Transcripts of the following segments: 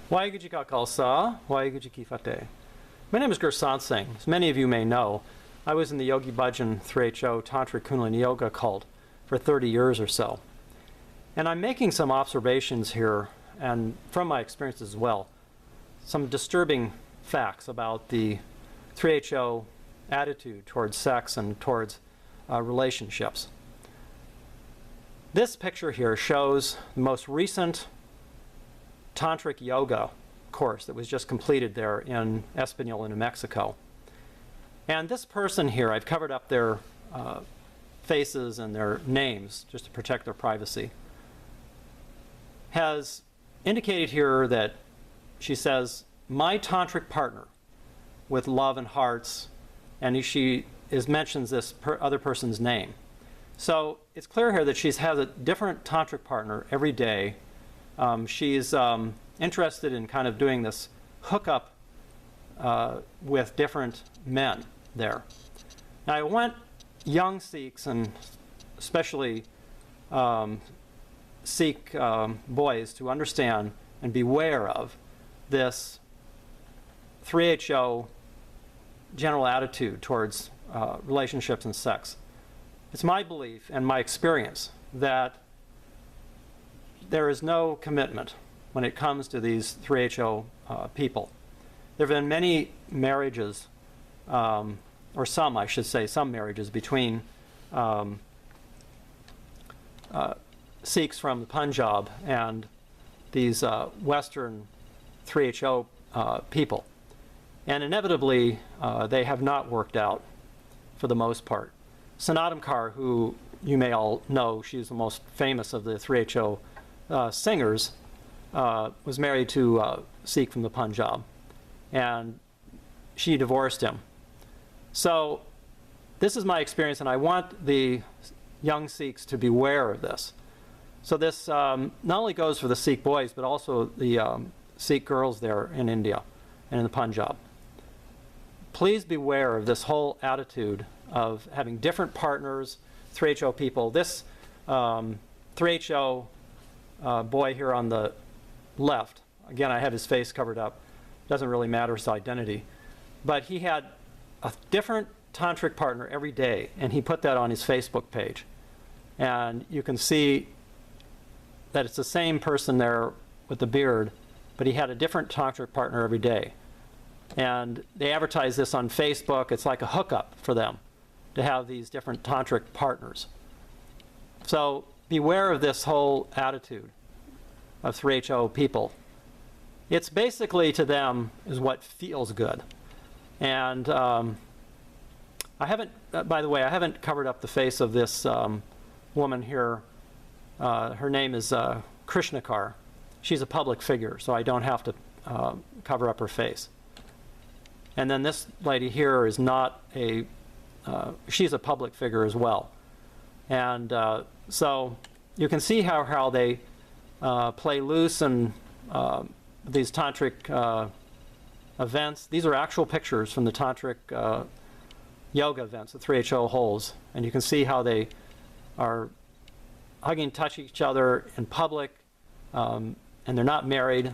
Waheguru Ji Ka Khalsa, Waheguru Ji Ki Fateh. My name is Trilochan Singh. As many of you may know, I was in the Yogi Bhajan 3HO Tantric Kundalini Yoga cult for 30 years or so. And I'm making some observations here, and from my experience as well, some disturbing facts about the 3HO attitude towards sex and towards relationships. This picture here shows the most recent Tantric Yoga course that was just completed there in Espanola, New Mexico. And this person here, I've covered up their faces and their names just to protect their privacy, has indicated here that she says, my tantric partner with love and hearts, and she mentions this other person's name. So it's clear here that she has a different tantric partner every day. She's interested in kind of doing this hookup with different men there. Now I want young Sikhs, and especially Sikh boys, to understand and beware of this 3HO general attitude towards relationships and sex. It's my belief and my experience that there is no commitment when it comes to these 3HO people. There have been many marriages, or some, I should say, some marriages between Sikhs from the Punjab and these Western 3HO people. And inevitably, they have not worked out for the most part. Sanatana Kaur, who you may all know, she's the most famous of the 3HO singers, was married to a Sikh from the Punjab, and she divorced him. So this is my experience, and I want the young Sikhs to beware of this. So this not only goes for the Sikh boys, but also the Sikh girls there in India and in the Punjab. Please beware of this whole attitude of having different partners, 3HO people. This 3HO boy here on the left, again, I have his face covered up. Doesn't really matter his identity. But he had a different tantric partner every day, and he put that on his Facebook page. And you can see that it's the same person there with the beard, but he had a different tantric partner every day. And they advertise this on Facebook. It's like a hookup for them to have these different tantric partners. So beware of this whole attitude of 3HO people. It's basically, to them, is what feels good. And I haven't, by the way, I haven't covered up the face of this woman here. Her name is Krishna Kaur. She's a public figure, so I don't have to cover up her face. And then this lady here is not a, she's a public figure as well. And so you can see how they play loose and these tantric events. These are actual pictures from the tantric yoga events that 3HO holds. And you can see how they are hugging, touch each other in public, and they're not married.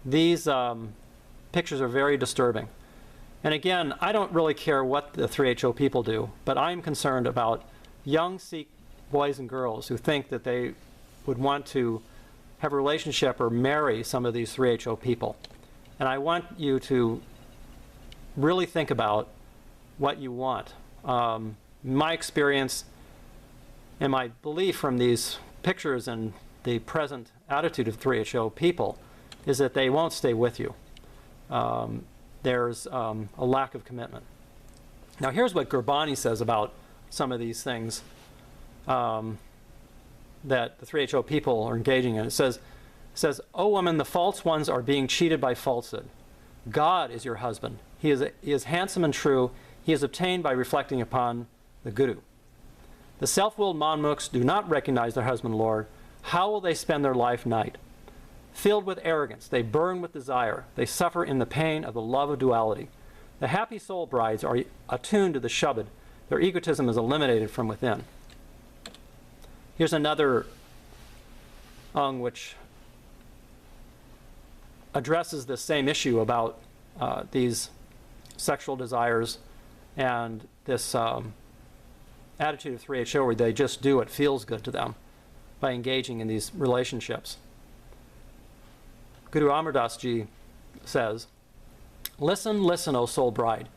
These pictures are very disturbing. And again, I don't really care what the 3HO people do, but I'm concerned about young Sikh boys and girls who think that they would want to have a relationship or marry some of these 3HO people. And I want you to really think about what you want. My experience and my belief from these pictures and the present attitude of 3HO people is that they won't stay with you. There's a lack of commitment. Now here's what Gurbani says about some of these things that the 3HO people are engaging in. It says, "O woman, the false ones are being cheated by falsehood. God is your husband. He is handsome and true. He is obtained by reflecting upon the Guru. The self-willed Manmukhs do not recognize their husband Lord. How will they spend their life night? Filled with arrogance, they burn with desire. They suffer in the pain of the love of duality. The happy soul brides are attuned to the Shabad. Their egotism is eliminated from within." Here's another which addresses this same issue about these sexual desires and this attitude of 3HO where they just do what feels good to them by engaging in these relationships. Guru Amar Das Ji says, "Listen, listen, O soul bride.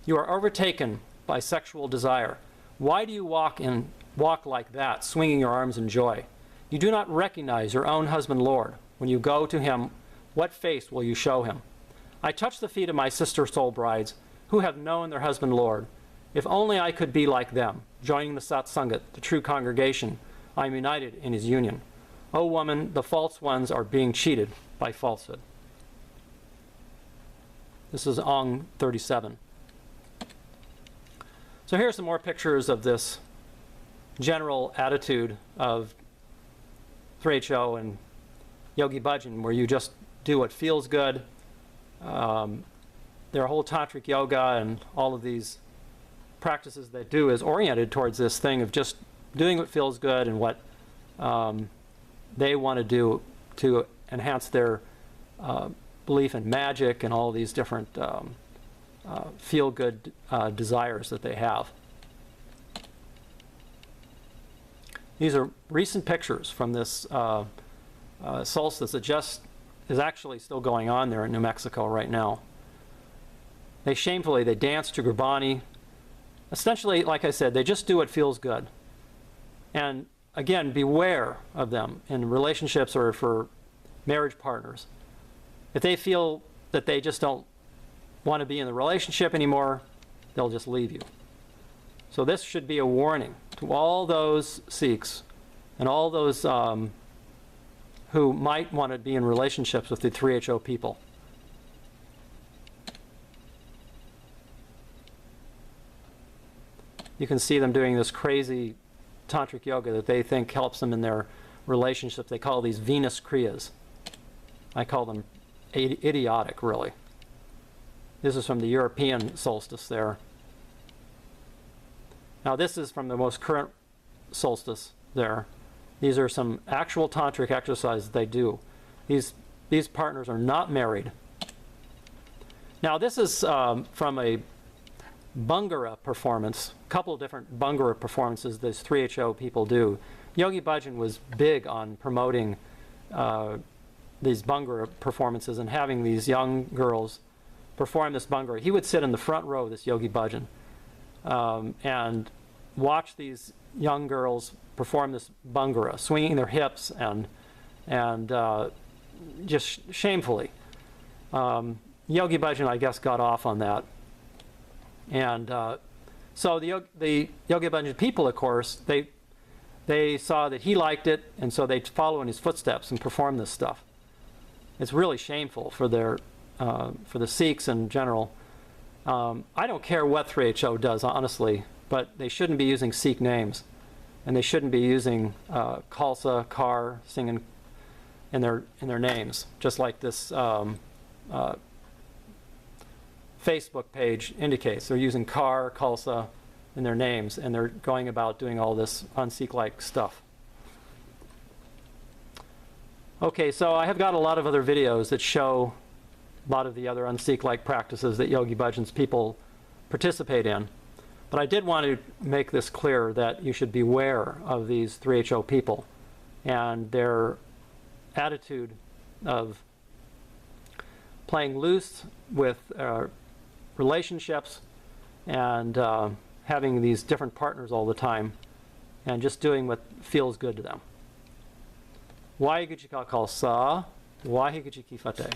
You are overtaken by sexual desire. Why do you walk like that, swinging your arms in joy? You do not recognize your own husband Lord. When you go to him, what face will you show him? I touch the feet of my sister soul brides who have known their husband Lord. If only I could be like them, joining the Satsangat, the true congregation. I am united in his union. O woman, the false ones are being cheated by falsehood." This is Ong 37. So here are some more pictures of this general attitude of 3HO and Yogi Bhajan, where you just do what feels good. Their whole Tantric Yoga and all of these practices they do is oriented towards this thing of just doing what feels good and what they want to do to enhance their belief in magic and all these different feel-good desires that they have. These are recent pictures from this solstice that just is actually still going on there in New Mexico right now. They dance to Gurbani. Essentially, like I said, they just do what feels good. And again, beware of them in relationships or for marriage partners. If they feel that they just don't want to be in the relationship anymore, they'll just leave you. So this should be a warning to all those Sikhs and all those who might want to be in relationships with the 3HO people. You can see them doing this crazy Tantric Yoga that they think helps them in their relationships. They call these Venus Kriyas. I call them idiotic, really. This is from the European solstice there. Now this is from the most current solstice there. These are some actual tantric exercises they do. These partners are not married. Now this is from a Bhangra performance, a couple of different Bhangra performances these 3HO people do. Yogi Bhajan was big on promoting these Bhangra performances and having these young girls perform this Bhangra. He would sit in the front row of this Yogi Bhajan and watch these young girls perform this Bhangra, swinging their hips and just shamefully. Yogi Bhajan, I guess, got off on that. And so the Yogi Bhajan people, of course, they saw that he liked it, and so they follow in his footsteps and perform this stuff. It's really shameful for the Sikhs in general. I don't care what 3HO does, honestly, but they shouldn't be using Sikh names, and they shouldn't be using Khalsa, Kar, Singh in their names, just like this Facebook page indicates. They're using Kar, Khalsa in their names, and they're going about doing all this un-Sikh-like stuff. Okay, so I have got a lot of other videos that show a lot of the other un-Sikh-like practices that Yogi Bhajan's people participate in. But I did want to make this clear that you should beware of these 3HO people and their attitude of playing loose with relationships and having these different partners all the time and just doing what feels good to them. Waheguru Ji Ka Khalsa, Waheguru Ji Ki Fateh.